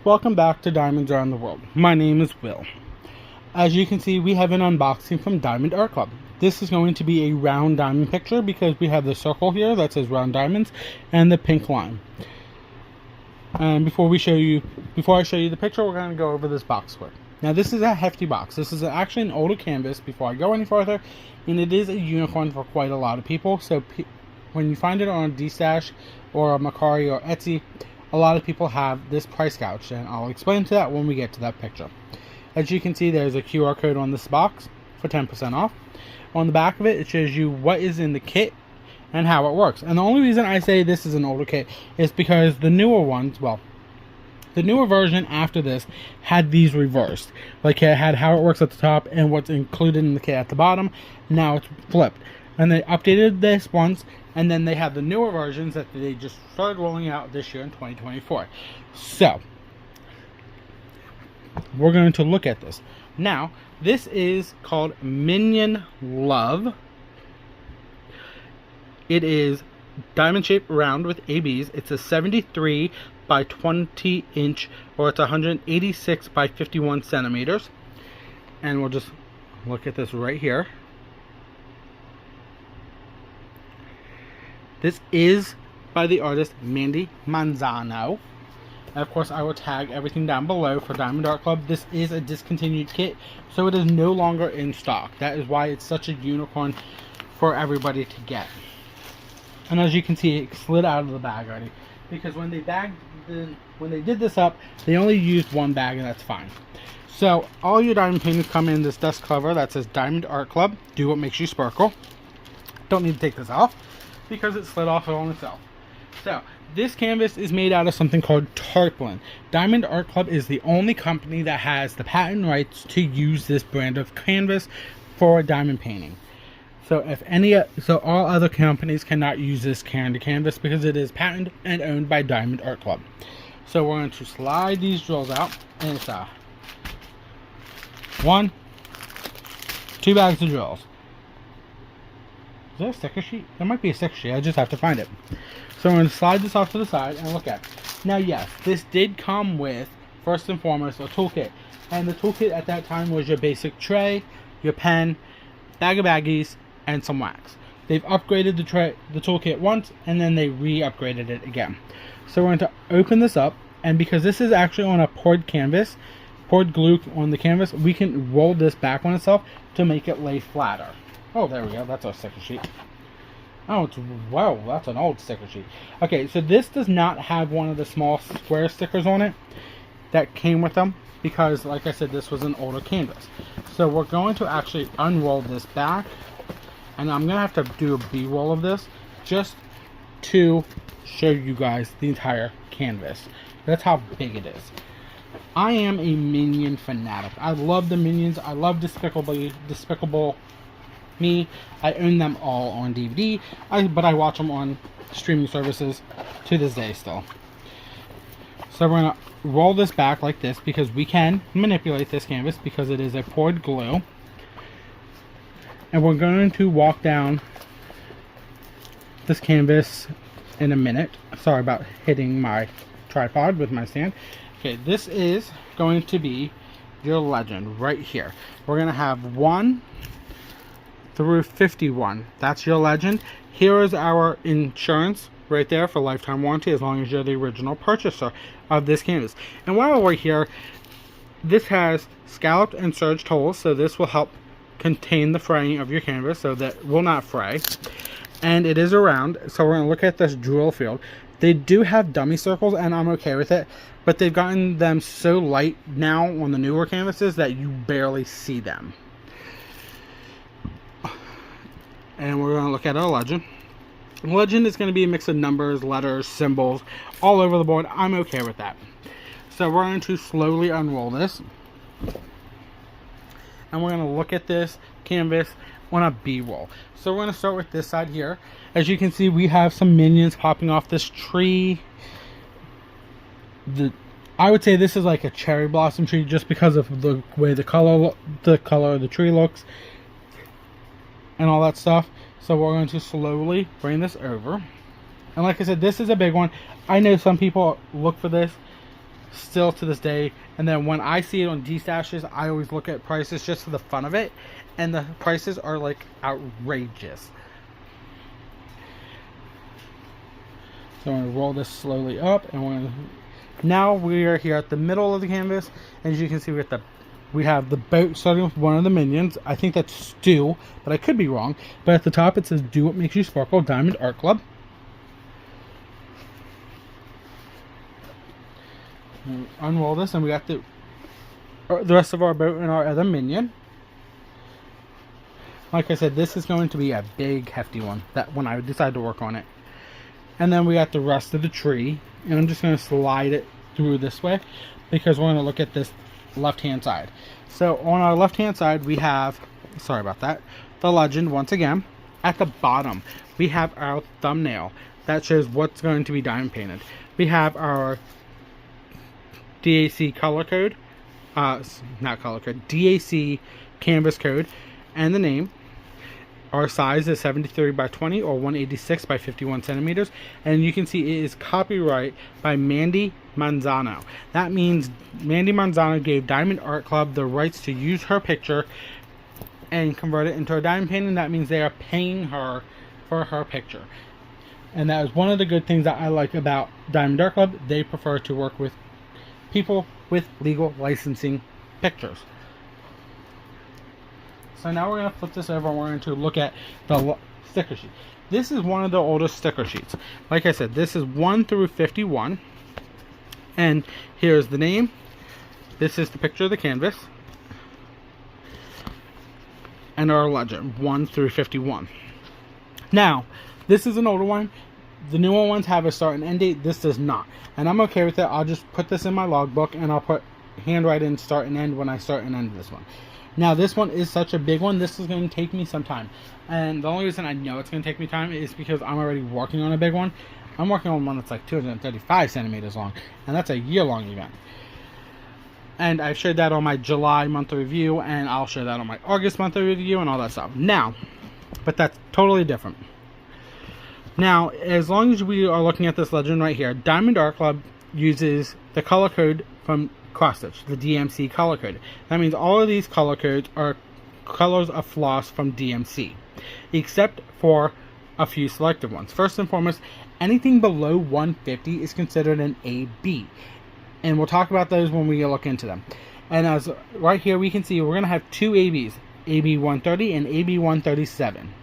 Welcome back to Diamonds Around the World. My name is Will. As you can see, we have an unboxing from Diamond Art Club. This is going to be a round diamond picture because we have the circle here that says round diamonds and the pink line. And before I show you the picture, we're going to go over this box quick. Now this is a hefty box. This is actually an older canvas before I go any further, and it is a unicorn for quite a lot of people. So when you find it on DStash or Mercari or Etsy, a lot of people have this price gouge, and I'll explain to that when we get to that picture. As you can see, there's a QR code on this box for 10% off. On the back of it, it shows you what is in the kit and how it works. And the only reason I say this is an older kit is because the newer ones, well, the newer version after this had these reversed. Like it had how it works at the top and what's included in the kit at the bottom. Now it's flipped. And they updated this once, and then they have the newer versions that they just started rolling out this year in 2024. So we're going to look at this. Now, this is called Minion Love. It is diamond shaped round with ABs. It's a 73 by 20 inch, or it's 186 by 51 centimeters. And we'll just look at this right here. This is by the artist Mandy Manzano. And of course, I will tag everything down below for Diamond Art Club. This is a discontinued kit, so it is no longer in stock. That is why it's such a unicorn for everybody to get. And as you can see, it slid out of the bag already, because when they did this up, they only used one bag, and that's fine. So all your diamond paintings come in this dust cover that says Diamond Art Club. Do what makes you sparkle. Don't need to take this off, because it slid off on itself. So this canvas is made out of something called tarpaulin. Diamond Art Club is the only company that has the patent rights to use this brand of canvas for a diamond painting. So all other companies cannot use this kind of canvas because it is patented and owned by Diamond Art Club. So we're going to slide these drills out, and it's 2 bags of drills. Is there a sticker sheet? There might be a sticker sheet. I just have to find it. So I'm going to slide this off to the side and look at it. Now, yes, this did come with, first and foremost, a toolkit. And the toolkit at that time was your basic tray, your pen, bag of baggies, and some wax. They've upgraded the toolkit once, and then they re-upgraded it again. So we're going to open this up, and because this is actually on a poured canvas, poured glue on the canvas, we can roll this back on itself to make it lay flatter. Oh, there we go. That's our sticker sheet. Oh, wow, that's an old sticker sheet. Okay, so this does not have one of the small square stickers on it that came with them, because, like I said, this was an older canvas. So we're going to actually unroll this back, and I'm going to have to do a B-roll of this just to show you guys the entire canvas. That's how big it is. I am a Minion fanatic. I love the Minions. I love Despicable Me. I own them all on DVD, but I watch them on streaming services to this day still. So we're going to roll this back like this, because we can manipulate this canvas because it is a poured glue. And we're going to walk down this canvas in a minute. Sorry about hitting my tripod with my stand. Okay, this is going to be your legend right here. We're going to have 1 through 51. That's your legend. Here is our insurance right there for lifetime warranty, as long as you're the original purchaser of this canvas. And while we're here, this has scalloped and surged holes, so this will help contain the fraying of your canvas, so that it will not fray. And it is a round, so we're going to look at this drill field. They do have dummy circles, and I'm okay with it, but they've gotten them so light now on the newer canvases that you barely see them. And we're going to look at our legend. Legend is going to be a mix of numbers, letters, symbols, all over the board. I'm okay with that. So we're going to slowly unroll this. And we're going to look at this canvas on a B-roll. So we're going to start with this side here. As you can see, we have some minions popping off this tree. I would say this is like a cherry blossom tree, just because of the way the color of the tree looks and all that stuff. So we're going to slowly bring this over. And like I said, this is a big one. I know some people look for this still to this day. And then when I see it on D-Stashes, I always look at prices just for the fun of it, and the prices are like outrageous. So I'm going to roll this slowly up, and now we are here at the middle of the canvas. As you can see, we have the boat starting with one of the minions. I think that's Stu, but I could be wrong. But at the top it says "Do What Makes You Sparkle, Diamond Art Club." Unroll this, and we got the rest of our boat and our other minion. Like I said, this is going to be a big, hefty one. That when I decide to work on it. And then we got the rest of the tree, and I'm just going to slide it through this way because we're going to look at this left-hand side. So on our left-hand side, we have, sorry about that, the legend once again. At the bottom, we have our thumbnail that shows what's going to be diamond painted. We have our DAC color code, not color code, DAC canvas code, and the name. Our size is 73 by 20 or 186 by 51 centimeters. And you can see it is copyright by Mandy Manzano. That means Mandy Manzano gave Diamond Art Club the rights to use her picture and convert it into a diamond painting. That means they are paying her for her picture. And that is one of the good things that I like about Diamond Art Club. They prefer to work with people with legal licensing pictures. So now we're going to flip this over and we're going to look at the sticker sheet. This is one of the oldest sticker sheets. Like I said, this is 1 through 51. And here's the name. This is the picture of the canvas. And our legend, 1 through 51. Now, this is an older one. The newer ones have a start and end date. This does not. And I'm okay with it. I'll just put this in my logbook and I'll put handwrite in start and end when I start and end this one. Now, this one is such a big one. This is going to take me some time. And the only reason I know it's going to take me time is because I'm already working on a big one. I'm working on one that's like 235 centimeters long. And that's a year-long event. And I've shared that on my July monthly review. And I'll share that on my August monthly review and all that stuff. Now, but that's totally different. Now, as long as we are looking at this legend right here, Diamond Art Club uses the color code from cross stitch, the DMC color code. That means all of these color codes are colors of floss from DMC, except for a few selective ones. First and foremost, anything below 150 is considered an AB, and we'll talk about those when we look into them. And as right here we can see, we're going to have two ABs, AB 130 and AB 137.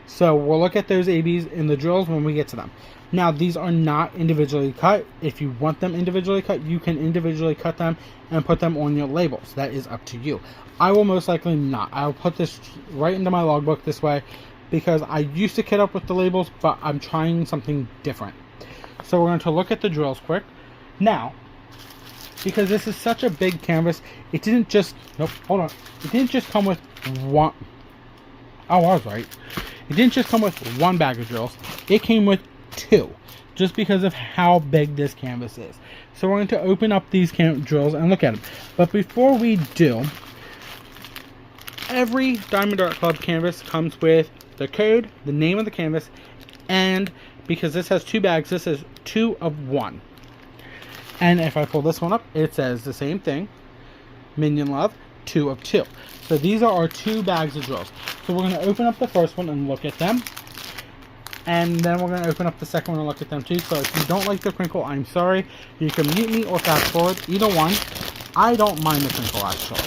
So we'll look at those ABs in the drills when we get to them. Now, these are not individually cut. If you want them individually cut, you can individually cut them and put them on your labels. That is up to you. I will most likely not. I'll put this right into my logbook this way because I used to kit up with the labels, but I'm trying something different. So we're going to look at the drills quick. Now, because this is such a big canvas, it didn't just... Nope, hold on. It didn't just come with one... Oh, I was right. It didn't just come with one bag of drills. It came with two, just because of how big this canvas is. So we're going to open up these drills and look at them. But before we do, every Diamond Art Club canvas comes with the code, the name of the canvas, and because this has two bags, this is 2 of 1. And if I pull this one up, it says the same thing, Minion Love, 2 of 2. So these are our 2 bags of drills. So we're going to open up the first one and look at them. And then we're going to open up the second one and look at them too. So if you don't like the crinkle, I'm sorry. You can mute me or fast forward. Either one. I don't mind the crinkle actually.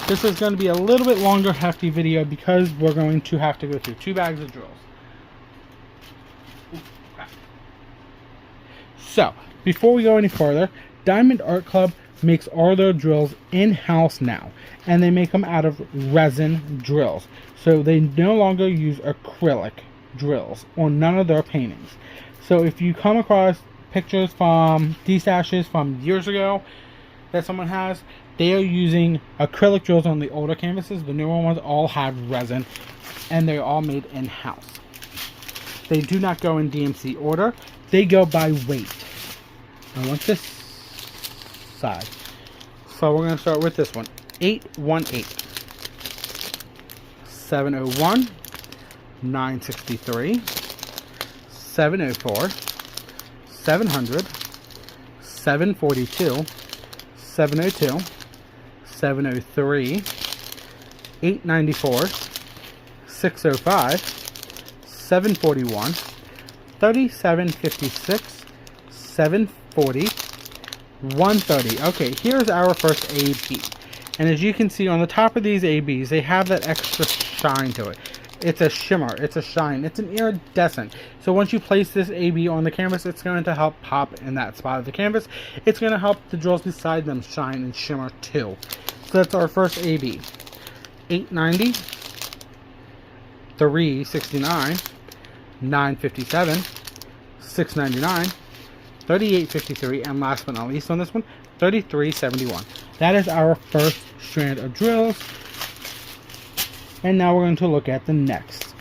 This is going to be a little bit longer, hefty video because we're going to have to go through 2 bags of drills. So, before we go any further, Diamond Art Club makes all their drills in-house now. And they make them out of resin drills. So they no longer use acrylic drills on none of their paintings. So if you come across pictures from D-Stashes from years ago that someone has, they are using acrylic drills on the older canvases. The newer ones all have resin and they're all made in-house. They do not go in DMC order. They go by weight. I want this side. So we're going to start with this one. 818, 701, 963, 704, 700, 742, 702, 703, 894, 605, 741, 3756, 740, 130. Okay, here's our first AB. And as you can see on the top of these ABs, they have that extra shine to it. It's a shimmer, it's a shine, it's an iridescent. So once you place this AB on the canvas, it's going to help pop in that spot of the canvas. It's going to help the drills beside them shine and shimmer too. So that's our first AB. 890, 369, 957, 699, 3853, and last but not least on this one, 3371. That is our first strand of drills. And now we're going to look at the next.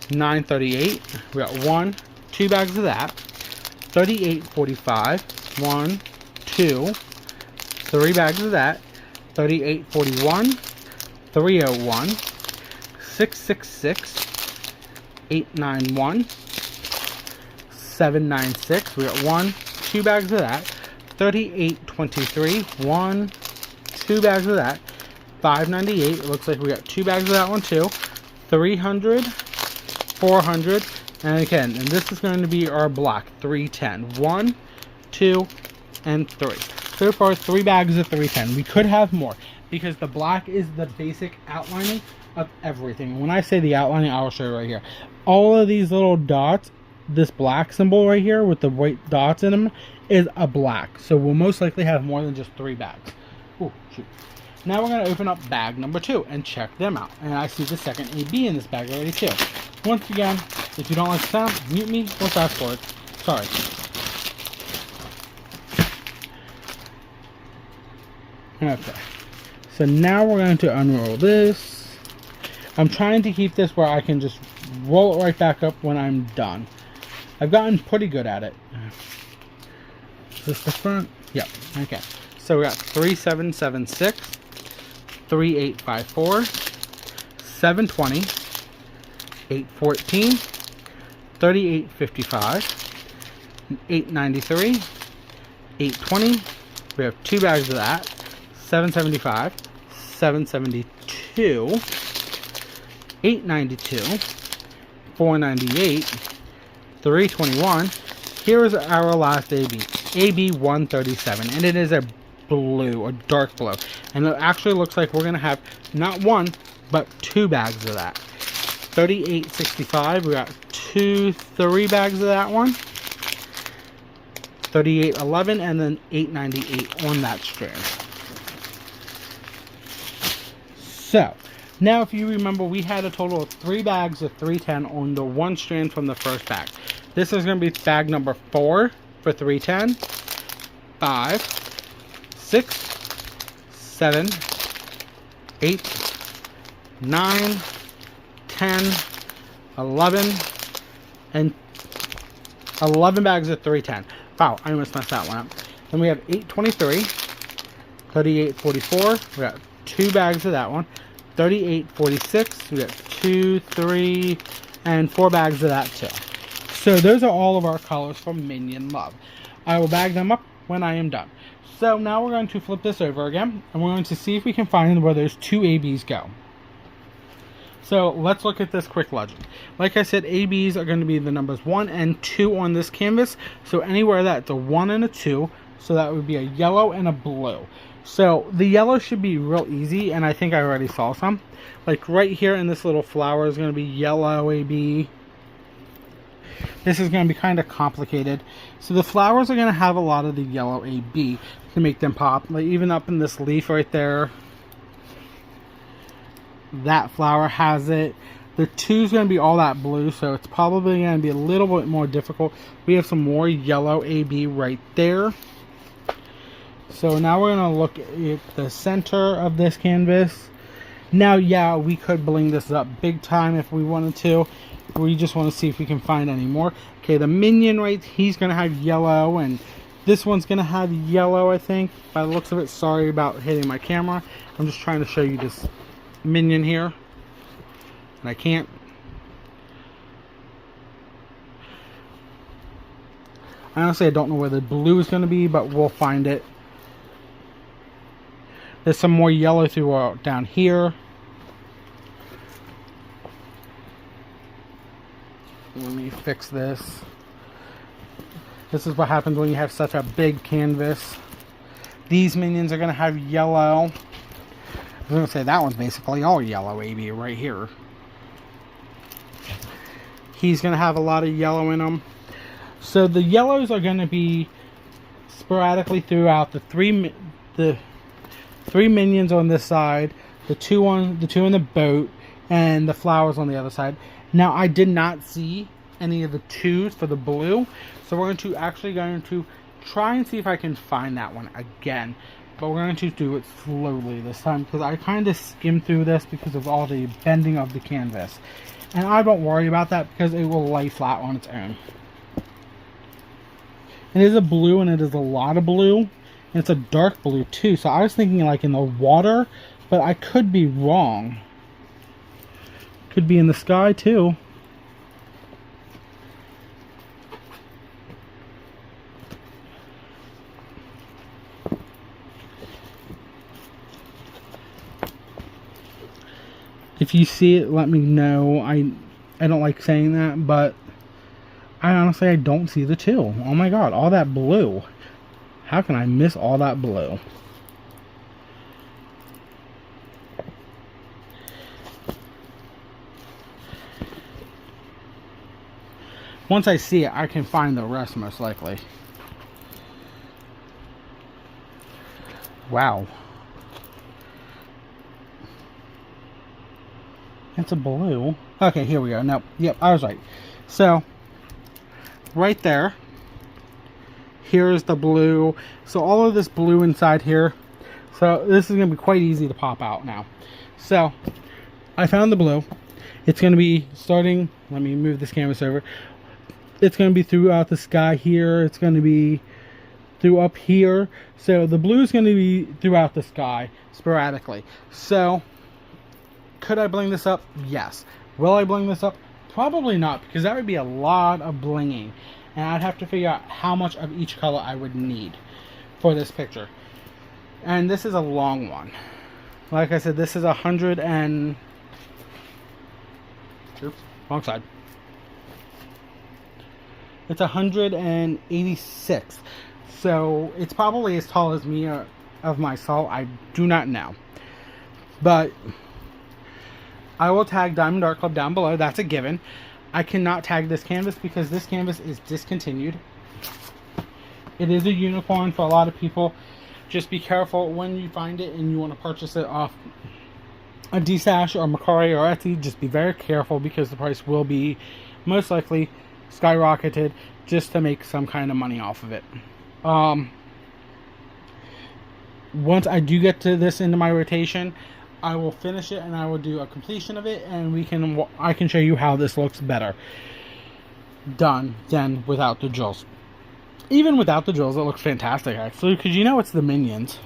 938, we got 2 bags of that. 3845, 2, 3 bags of that. 3841, 301, 666, 891, 796, we got 2 bags of that. 3823, 2 bags of that. 598, it looks like we got 2 bags of that one too. 300, 400, and again, and this is going to be our block, 310. 1, 2, and 3. So far, 3 bags of 310. We could have more, because the black is the basic outlining of everything. When I say the outlining, I'll show you right here. All of these little dots, this black symbol right here with the white dots in them, is a black. So we'll most likely have more than just 3 bags. Oh, shoot. Now we're going to open up bag number 2 and check them out. And I see the second AB in this bag already too. Once again, if you don't like the sound, mute me or fast forward. Sorry. Okay. So now we're going to unroll this. I'm trying to keep this where I can just roll it right back up when I'm done. I've gotten pretty good at it. Is this the front? Yep. Okay. So we got 3776, 3854, 720, 814, 3855, 893, 820. We have 2 bags of that. 775, 772, 892, 498, 321. Here is our last AB. AB 137, and it is a blue, a dark blue, and it actually looks like we're gonna have not 1 but 2 bags of that. 3865, we got 3 bags of that one. 3811, and then 898 on that strand. So now, if you remember, we had a total of 3 bags of 310 on the one strand from the first bag. This is going to be bag number 4 for 310, 5, 6, 7, 8, 9, 10, 11, and 11 bags of 310. Wow, I almost messed that one up. Then we have 823, 3844, we got 2 bags of that one. 3846, we got 2, 3, and 4 bags of that too. So those are all of our colors from Minion Love. I will bag them up when I am done. So now we're going to flip this over again, and we're going to see if we can find where those 2 ABs go. So let's look at this quick legend. Like I said, ABs are going to be the numbers 1 and 2 on this canvas. So anywhere that's a 1 and a 2, so that would be a yellow and a blue. So the yellow should be real easy, and I think I already saw some. Like right here in this little flower is going to be yellow AB. This is going to be kind of complicated. So the flowers are going to have a lot of the yellow AB to make them pop. Like even up in this leaf right there, that flower has it. The 2 is going to be all that blue, so it's probably going to be a little bit more difficult. We have some more yellow AB right there. So now we're going to look at the center of this canvas. Now, yeah, we could bling this up big time if we wanted to. We just want to see if we can find any more. Okay, the Minion, right, he's going to have yellow, and this one's going to have yellow, I think. By the looks of it, sorry about hitting my camera. I'm just trying to show you this Minion here. And I can't. Honestly, I don't know where the blue is going to be, but we'll find it. There's some more yellow throughout down here. Let me fix this. This is what happens when you have such a big canvas. These minions are going to have yellow. I was going to say that one's basically all yellow, AB, right here. He's going to have a lot of yellow in him. So the yellows are going to be sporadically throughout the three minions on this side, the two in the boat, and the flowers on the other side. Now I did not see any of the twos for the blue, so we're going to try and see if I can find that one again. But we're going to do it slowly this time because I kind of skimmed through this because of all the bending of the canvas. And I don't worry about that because it will lay flat on its own. It is a blue, and it is a lot of blue. And it's a dark blue too. So I was thinking like in the water, but I could be wrong. Could be in the sky too. If you see it, let me know. I don't like saying that, but I don't see the two. Oh my god, all that blue. How can I miss all that blue? Once I see it, I can find the rest most likely. Wow. It's a blue. Okay, here we go. No, yep, I was right. So, right there, here's the blue. So all of this blue inside here. So this is going to be quite easy to pop out now. So, I found the blue. It's going to be starting, let me move this canvas over. It's going to be throughout the sky here. It's going to be through up here. So the blue is going to be throughout the sky sporadically. So, could I bling this up? Yes. Will I bling this up? Probably not, because that would be a lot of blinging. And I'd have to figure out how much of each color I would need for this picture. And this is a long one. Like I said, this is 100 and... Oops, wrong side. It's 186. So it's probably as tall as me of myself. I do not know. But I will tag Diamond Art Club down below. That's a given. I cannot tag this canvas because this canvas is discontinued. It is a unicorn for a lot of people. Just be careful when you find it and you want to purchase it off a D-Sash or Mercari or Etsy. Just be very careful because the price will be most likely skyrocketed just to make some kind of money off of it. Once I do get to this into my rotation, I will finish it and I will do a completion of it, and I can show you how this looks better done than without the jewels. Even without the jewels, it looks fantastic actually, because you know it's the Minions.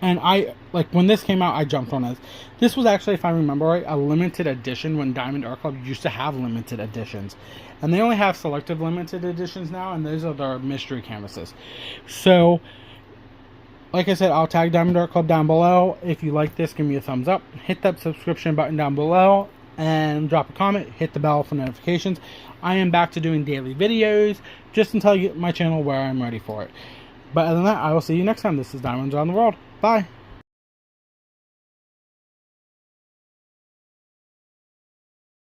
And when this came out, I jumped on it. This was actually, if I remember right, a limited edition when Diamond Art Club used to have limited editions. And they only have selective limited editions now, and those are their mystery canvases. So, like I said, I'll tag Diamond Art Club down below. If you like this, give me a thumbs up. Hit that subscription button down below. And drop a comment. Hit the bell for notifications. I am back to doing daily videos. Just until I get my channel where I'm ready for it. But other than that, I will see you next time. This is Diamonds Around the World. Bye.